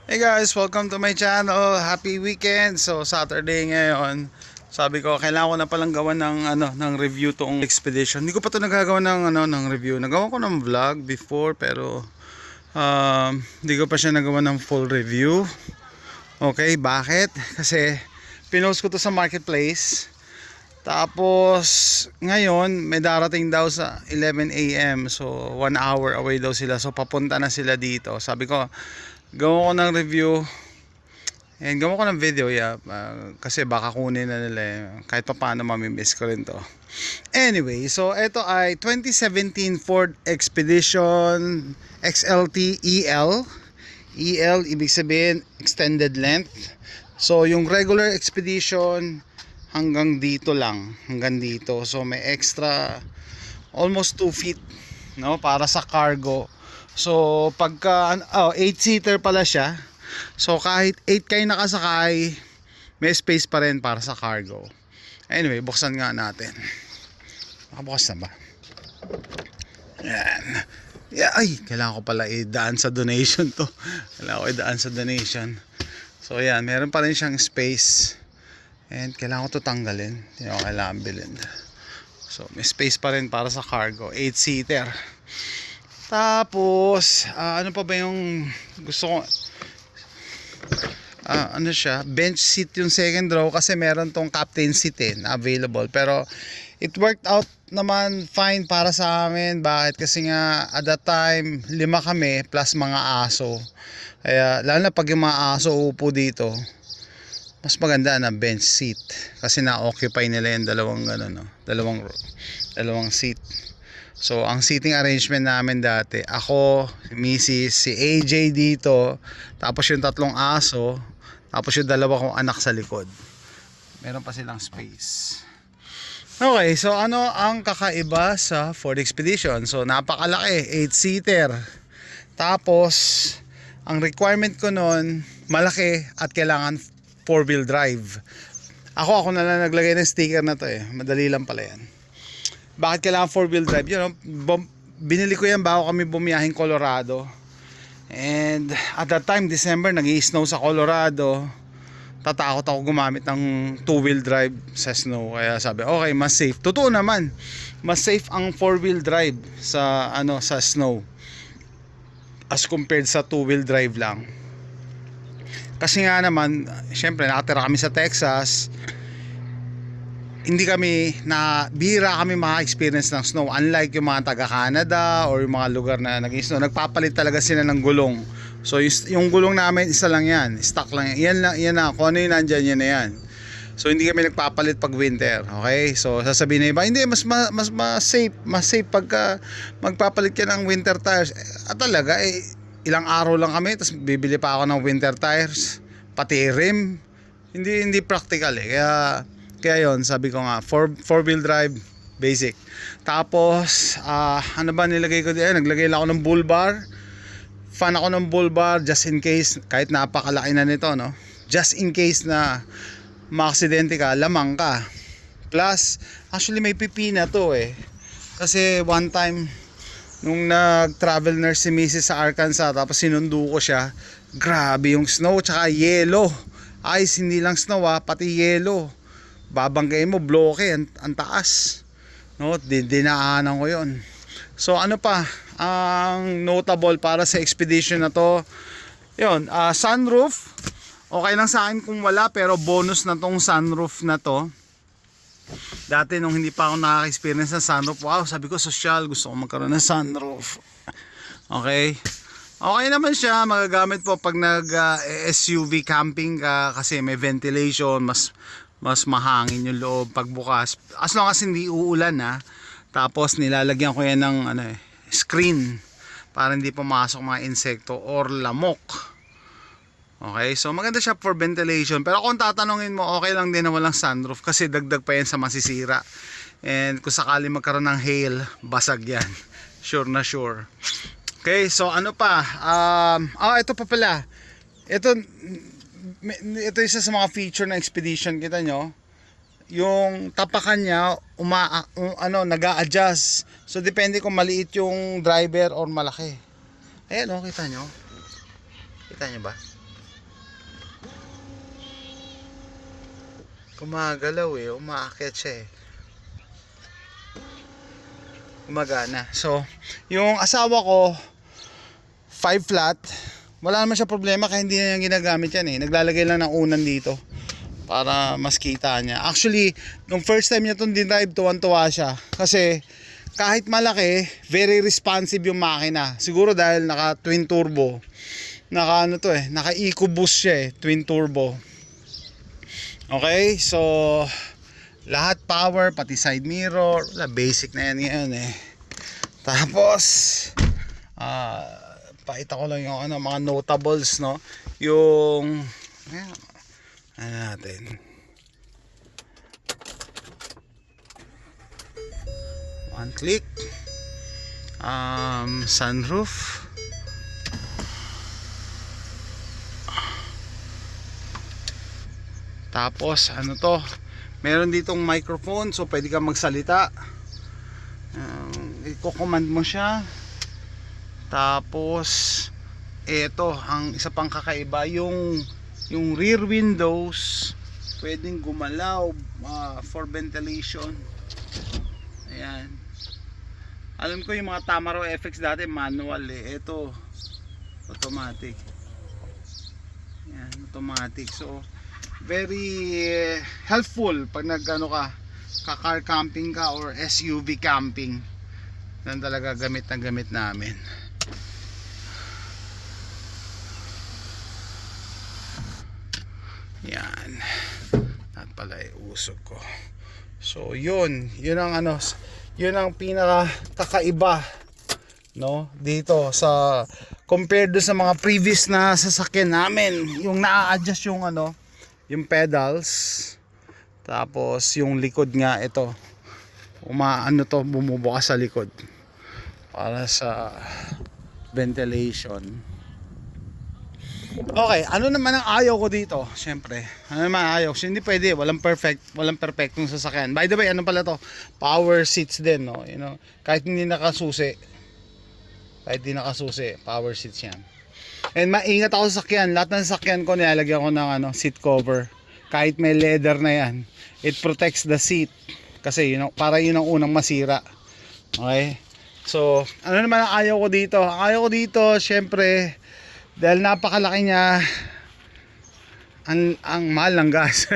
Hey guys, welcome to my channel. Happy weekend. So Saturday ngayon. Sabi ko kailangan ko na palang gawan ng review tong expedition. Hindi ko pa to nagagawa ng review. Nagawa ko ng vlog before pero hindi ko pa siya nagawa ng full review. Okay, bakit? Kasi pinost ko to sa marketplace. Tapos ngayon may darating daw sa 11 AM. So 1 hour away daw sila. So papunta na sila dito. Sabi ko gawa ko ng review and gawa ko ng video, kasi baka kunin na nila kahit pa paano mamimiss ko rin to. Anyway, so ito ay 2017 Ford Expedition XLT EL. EL ibig sabihin extended length. So yung regular Expedition hanggang dito lang, hanggang dito. So may extra almost 2 feet, no, para sa cargo. So pagka 8-seater pala siya. So kahit 8 kayo nakasakay, may space pa rin para sa cargo. Anyway, buksan nga natin. Nakabukas na ba? Yan. Yeah, ay, kailangan ko pala idaan sa donation to. Kailangan ko idaan sa donation. So yan, meron pa rin siyang space. And kailangan ko to tanggalin. Hindi ko kailangan bilhin. So may space pa rin para sa cargo. 8-seater. Tapos ano pa ba yung gusto ko, ano siya, bench seat yung second row kasi meron tong captain seat na available, pero it worked out naman fine para sa amin. Bakit? Kasi nga at that time 5 kami plus mga aso, kaya lalo na pag yung mga aso upo dito, mas maganda na bench seat kasi na-occupy nila yung dalawang seat. So ang seating arrangement namin dati, ako, si Mrs., si AJ dito, tapos yung 3 aso, tapos yung 2 kong anak sa likod. Meron pa silang space. Okay, so ano ang kakaiba sa Ford Expedition? So napakalaki, 8-seater. Tapos ang requirement ko noon, malaki at kailangan 4-wheel drive. Ako na lang naglagay ng sticker na to madali lang pala yan. Bakit kailangan 4-wheel drive? Binili ko yan bago kami bumiyahing Colorado. And at that time, December, nag-i-snow sa Colorado. Tatakot ako gumamit ng 2-wheel drive sa snow. Kaya sabi, okay, mas safe. Totoo naman, mas safe ang 4-wheel drive sa snow as compared sa 2-wheel drive lang. Kasi nga naman, syempre nakatira kami sa Texas. Hindi kami bihira kami maka-experience ng snow, unlike yung mga taga Canada or yung mga lugar na nag-snow. Nagpapalit talaga sila ng gulong. So yung gulong namin isa lang yan, stock lang yan. Yan na, kung ano yung nandyan, yan na yan. So hindi kami nagpapalit pag winter. Okay, so sasabihin na iba, hindi, mas safe pagka magpapalit ka ng winter tires. At talaga ilang araw lang kami, tapos bibili pa ako ng winter tires, pati rim. Hindi practical kaya yon, sabi ko nga 4-wheel drive basic. Tapos ano ba nilagay ko diyan? Naglagay lang ako ng bull bar. Fan ako ng bull bar just in case, kahit napakalaki na nito, no, just in case na maaksidente ka, lamang ka. Plus actually may pipina to kasi one time nung nag-travel nurse si Mrs. sa Arkansas, tapos sinundo ko siya, grabe yung snow tsaka yellow. Ice, hindi lang snow pati yellow. Babanggain mo, bloke, ang taas, no? Dinaanan ko yon. So ano pa ang notable para sa expedition na to? Yun, sunroof. Okay lang sa akin kung wala, pero bonus na tong sunroof na to. Dati nung hindi pa ako nakaka-experience ng sunroof, wow, sabi ko social, gusto ko magkaroon ng sunroof. Okay naman siya, magagamit po pag nag-SUV camping ka kasi may ventilation, mas mahangin yung loob pagbukas, as long as hindi uulan tapos nilalagyan ko yan ng screen para hindi pumasok mga insekto or lamok. Okay, so maganda siya for ventilation, pero kung tatanungin mo, okay lang din na walang sunroof kasi dagdag pa yan sa masisira, and kung sakali magkaroon ng hail, basag yan. Sure na sure. Okay, so ano pa, ito pa pala, ito isa sa mga feature ng Expedition. Kita nyo yung tapakan niya, nag-a-adjust. So depende kung maliit yung driver or malaki. Ayan kita nyo ba? gumagalaw eh, umaakyat siya eh. Gumagana. So, yung asawa ko 5 flat, wala naman siya problema kaya hindi na niya ginagamit yan eh. Naglalagay lang ng unan dito para mas kita niya. Actually, nung first time niya itong dinrive, tuwan-tuwa siya. Kasi kahit malaki, very responsive yung makina. Siguro dahil naka twin turbo. Naka ano to eh, naka EcoBoost siya eh, twin turbo. Okay, so lahat power, pati side mirror, wala, basic na yan ngayon eh. Tapos pakita ko lang yung ano, mga notables, no, yung ano natin, one click, sunroof, tapos ano to, meron ditong microphone, so pwede kang magsalita. I-command mo siya. Tapos eto, ang isa pang kakaiba, yung rear windows pwedeng gumalaw for ventilation. Ayan. Alam ko yung mga Tamaro FX dati manual eh. Ito automatic. Ayan, automatic. So very helpful pag nagano ka, car camping ka or SUV camping. Yan talaga gamit na gamit namin. Yan. At pala usog ko. So yun ang ano, yun ang pinaka kakaiba, no, dito sa compared do sa mga previous na sasakyan namin. Yung na-adjust yung ano, yung pedals, tapos yung likod nga ito, umaano to, bumubukas sa likod para sa ventilation. Okay, ano naman ang ayaw ko dito? Syempre, ano naman ang ayaw? So, hindi pwede, walang perfectong sasakyan. By the way, ano pala to? Power seats din, no? You know, kahit hindi nakasusi, power seats yan. And maingat ako sa sakyan. Lahat ng sakyan ko nilalagyan ko ng ano, seat cover. Kahit may leather na yan, it protects the seat. Kasi yun, para yun ang unang masira. Okay? So, ano naman ang ayaw ko dito? Ang ayaw ko dito, syempre, dahil napakalaki niya, ang mahal ng gas.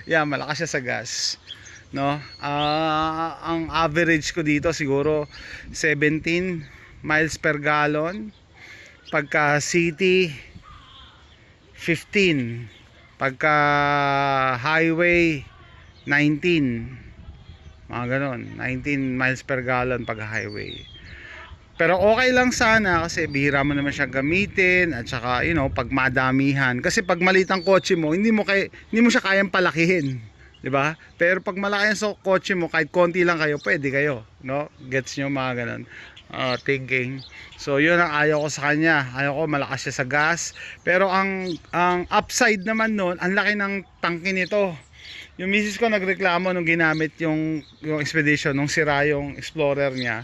Yeah, malakas siya sa gas, no? Ang average ko dito siguro 17 miles per gallon. Pagka city 15, pagka highway 19, mga ganon, 19 miles per gallon pag highway. Pero okay lang sana kasi bihira mo naman siya gamitin, at saka you know, pag madamihan, kasi pag maliit ang kotse mo, hindi mo siya kayang palakihin, 'di ba? Pero pag malaki ang kotse mo, kahit konti lang kayo, pwede kayo, no? Gets nyo mga ganon thinking. So yun ang ayaw ko sa kanya. Ayaw ko malakas siya sa gas. Pero ang upside naman nun, ang laki ng tangke nito. Yung misis ko nagreklamo nung ginamit yung Expedition, nung sira yung Explorer niya.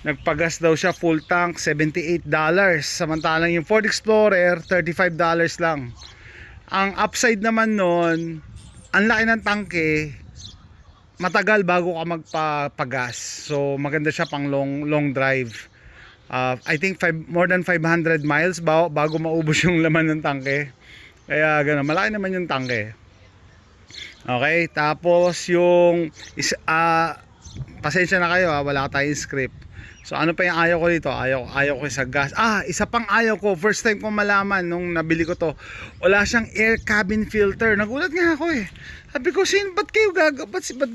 Nagpagas daw siya full tank, $78. Samantalang yung Ford Explorer, $35 lang. Ang upside naman nun, ang laki ng tangke, matagal bago ka magpapagas. So maganda siya pang long drive. I think more than 500 miles bago maubos yung laman ng tangke. Kaya gano'n, malaki naman yung tangke. Okay, tapos yung pasensya na kayo wala tayong script. So ano pa yung ayaw ko dito? Ayaw ko sa gas. Isa pang ayaw ko, first time ko malaman nung nabili ko to, wala siyang air cabin filter. Nagulat nga ako eh. Sabi ko, ba't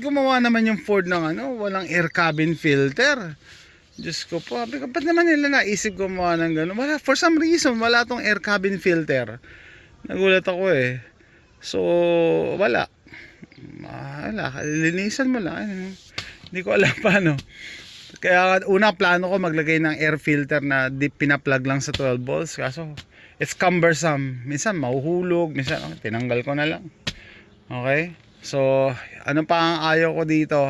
gumawa naman yung Ford ng ano, walang air cabin filter? Diyos ko po, sabi ko, ba't naman nila naisip gumawa ng gano'n? Wala, for some reason, wala tong air cabin filter. Nagulat ako eh. So, wala. Linisan mo lang. Hindi ko alam paano. Kaya una plano ko maglagay ng air filter na pinaplug lang sa 12 volts. Kaso it's cumbersome. Minsan mahuhulog, minsan tinanggal ko na lang. Okay? So ano pa ang ayaw ko dito?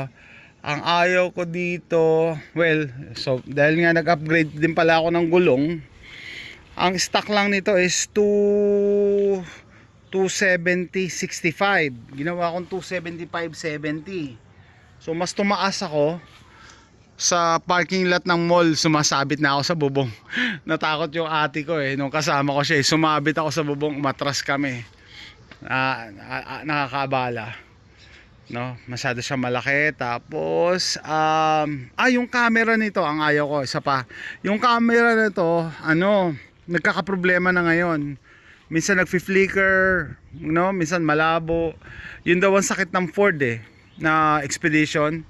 Ang ayaw ko dito, well, so dahil nga nag-upgrade din pala ako ng gulong, ang stock lang nito is 2 270-65. Ginawa kong 275-70. So mas tumaas ako sa parking lot ng mall. Sumasabit na ako sa bubong. Natakot yung ate ko nung kasama ko siya sumabit ako sa bubong, umatras kami. Nakakabala, no? Masyado siya malaki. Tapos yung camera nito ang ayaw ko. Isa pa, yung camera nito nagkakaproblema na ngayon. Minsan nagfi-flicker, no? Minsan malabo. Yun daw ang sakit ng Ford na Expedition.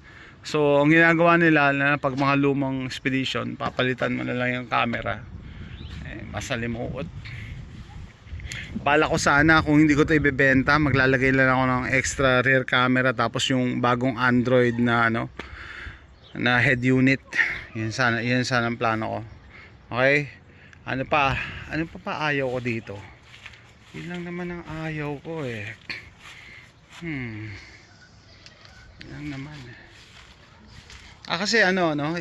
So ang ginagawa nila na pag mga lumang Expedition, papalitan mo na lang yung camera. Masalimuot. Bala ko sana kung hindi ko ito ibebenta, maglalagay lang ako ng extra rear camera, tapos yung bagong Android na na head unit. Yan sana ang plano ko. Okay? Ano pa ayaw ko dito? Yun lang naman ang ayaw ko Yun lang naman kasi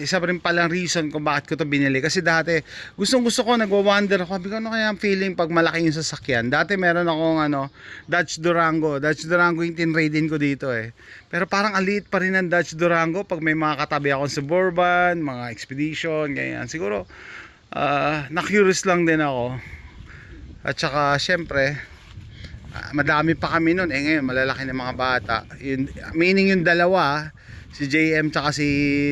isa pa rin palang reason kung bakit ko to binili. Kasi dati gusto ko, nagwa-wonder ako, sabi ko kaya ang feeling pag malaki yung sasakyan. Dati meron akong Dodge Durango yung tinradin ko dito pero parang aliit pa rin ang Dodge Durango pag may mga katabi akong Suburban, mga Expedition, ganyan. Siguro na-curious lang din ako. At saka syempre madami pa kami nun ngayon malalaki na mga bata. Meaning yung dalawa, si JM tsaka si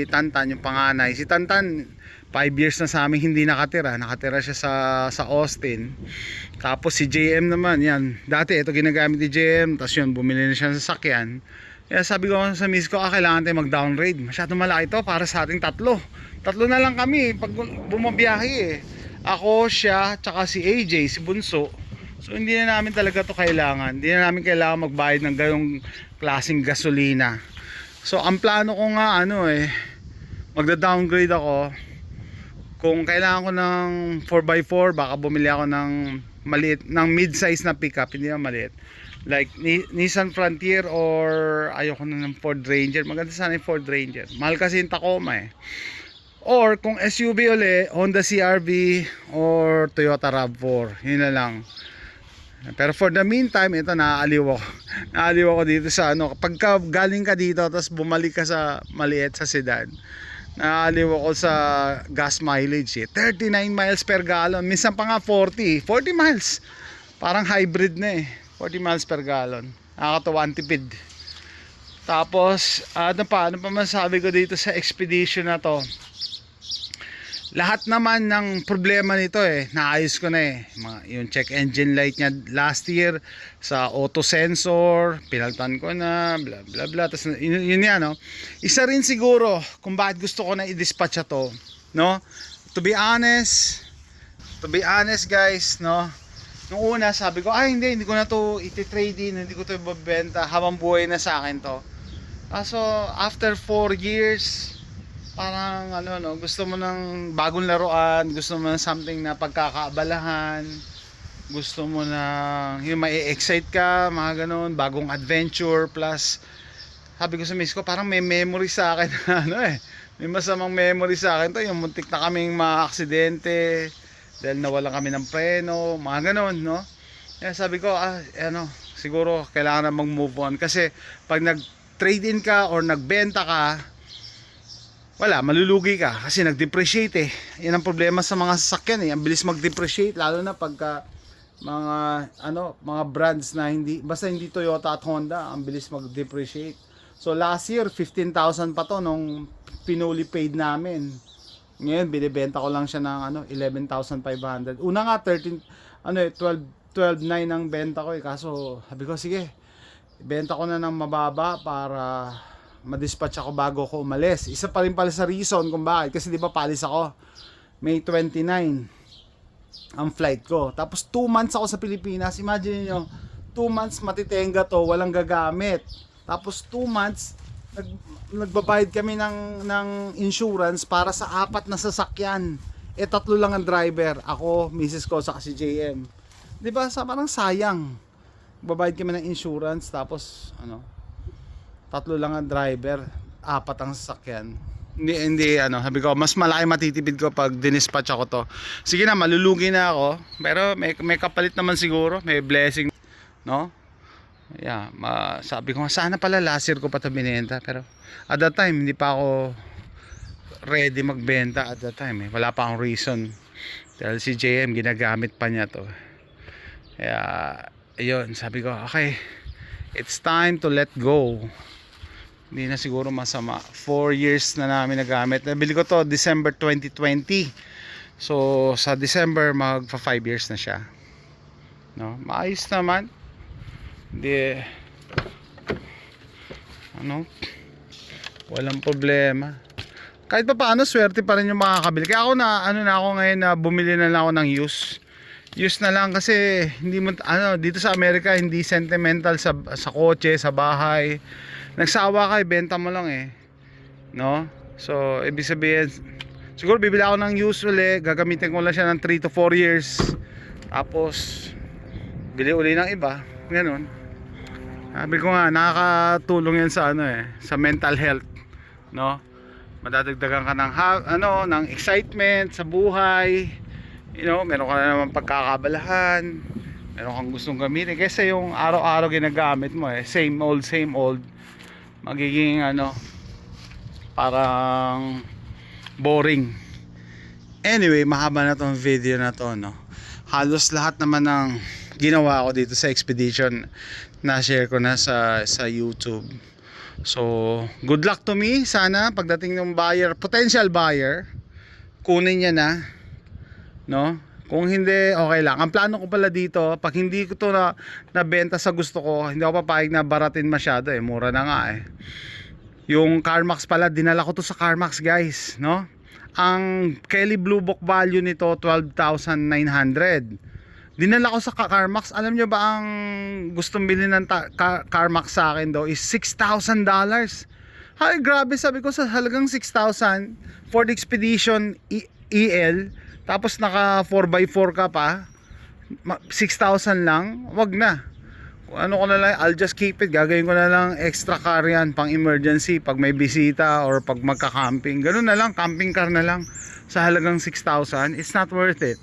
Tantan, yung panganay. Si Tantan 5 years na sa amin hindi nakatira siya sa Austin. Tapos si JM naman, yan, dati ito ginagamit ni JM, tapos yun bumili na siya ng sasakyan. Kaya sabi ko sa miss ko, kailangan tayo mag-downgrade, masyadong malaki ito para sa ating tatlo na lang kami pag bumabiyahe ako, siya, tsaka si AJ, si Bunso. So hindi na namin talaga to kailangan, hindi na namin kailangan magbayad ng ganong klaseng gasolina. So ang plano ko nga magda-downgrade ako. Kung kailangan ko ng 4x4, baka bumili ako ng maliit, ng mid-size na pickup, hindi na maliit. Like Nissan Frontier, or ayoko na ng Ford Ranger. Maganda sana yung Ford Ranger. Mahal kasi yung Tacoma Or kung SUV uli, Honda CR-V or Toyota RAV4. Yun na lang. Pero for the meantime, ito naaaliw ako dito sa pagka galing ka dito tapos bumalik ka sa maliit, sa sedan, naaaliw ako sa gas mileage 39 miles per gallon, minsan pa nga 40 miles, parang hybrid na 40 miles per gallon. Nakakatuwa ang tipid. Tapos ano pa masasabi ko dito sa Expedition na to? Lahat naman ng problema nito naayos ko na yung check engine light niya last year sa auto sensor, pinaltan ko na, bla bla bla. Tapos yun yan Isa rin siguro kung bakit gusto ko na i-dispatch ito, to be honest guys, nung una sabi ko hindi ko na to iti-trade in, hindi ko to ibebenta, habang buhay na sa akin to. So after 4 years, parang gusto mo ng bagong laruan, gusto mo ng something na pagkakaabalahan, gusto mo na yung mai-excite ka, mga ganon, bagong adventure. Plus sabi ko sa miss ko, parang may memory sa akin may masamang memory sa akin to, yung muntik na kaming maaksidente dahil nawalan kami ng preno, mga ganon, Kaya sabi ko siguro kailangan na mag-move on. Kasi pag nag-trade in ka or nagbenta ka, wala, malulugi ka kasi nag-depreciate Yan ang problema sa mga sasakyan Ang bilis mag-depreciate, lalo na pagka mga brands na basta hindi Toyota at Honda, ang bilis mag-depreciate. So last year 15,000 pa to nung pinuli paid namin. Ngayon binibenta ko lang siya ng 11,500. Una nga 12,900 ang benta ko kaso sabi ko sige, benta ko na ng mababa para ma-dispatch ako bago ako umalis. Isa pa rin pala sa reason kung bakit, kasi di ba palis ako May 29 ang flight ko, tapos 2 months ako sa Pilipinas. Imagine niyo, 2 months matitenga to, walang gagamit. Tapos 2 months nagbabayad kami ng insurance para sa 4 na sasakyan. 3 lang ang driver, ako, misis ko, saka si JM. Di ba, parang sayang. Babayad kami ng insurance, tapos 3 lang ang driver, 4 ang sasakyan. Hindi sabi ko, mas malaki matitipid ko pag dinispatch ako to. Sige na, malulugi na ako, pero may kapalit naman siguro, may blessing. no? Yeah, sabi ko nga sana pala last year ko pa ito binenta, pero at that time hindi pa ako ready magbenta at that time, wala pa akong reason dahil si JM ginagamit pa niya to. Kaya ayun, sabi ko okay, it's time to let go. Hindi na siguro masama. 4 years na namin nagamit. Nabili ko to December 2020, so sa December magpa 5 years na siya, no? Maayos naman, hindi walang problema. Kahit pa paano swerte pa rin yung makakabili. Kaya ako na ako ngayon na bumili na lang ako ng used na lang, kasi hindi mo dito sa Amerika hindi sentimental sa kotse, sa bahay. Nagsawa ka, benta mo lang no? So ibig sabihin siguro bibili ako ng used uli, gagamitin ko lang siya ng 3 to 4 years, tapos bili uli ng iba, ganun. Sabi ko nga, nakakatulong yan sa sa mental health, no? Madadagdagan ka ng ng excitement sa buhay, meron ka na naman pagkakabalahan, meron kang gustong gamitin, kaysa yung araw-araw ginagamit mo same old, magiging parang boring. Anyway, mahaba na tong video na to, no? Halos lahat naman ng ginawa ko dito sa expedition na share ko na sa YouTube. So good luck to me. Sana pagdating ng potential buyer, kunin niya na, no? Kung hindi, okay lang. Ang plano ko pala dito, pag hindi ko to nabenta sa gusto ko, hindi ako papayag na baratin masyado, mura na nga Yung CarMax pala, dinala ko to sa CarMax, guys, no? Ang Kelly Blue Book value nito 12,900. Dinala ko sa CarMax. Alam nyo ba ang gustong bilhin ng CarMax sa akin daw is $6,000. Ay grabe, sabi ko, sa halagang 6,000 Ford Expedition EL, tapos naka 4x4 ka pa, 6,000 lang, wag na. Ano ko na lang, I'll just keep it. Gagawin ko na lang extra car yan, pang emergency, pag may bisita or pag magka-camping. Ganun na lang, camping car na lang sa halagang 6,000. It's not worth it,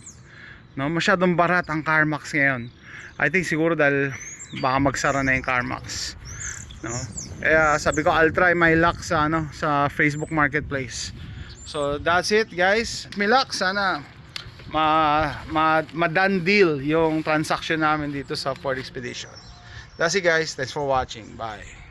no? Masyadong barat ang CarMax ngayon. I think siguro dahil baka magsara na yung CarMax, no? Kaya sabi ko, I'll try my luck sa sa Facebook Marketplace. So that's it, guys. May luck, sana ma-done deal yung transaction namin dito sa Ford Expedition. That's it, guys. Thanks for watching. Bye.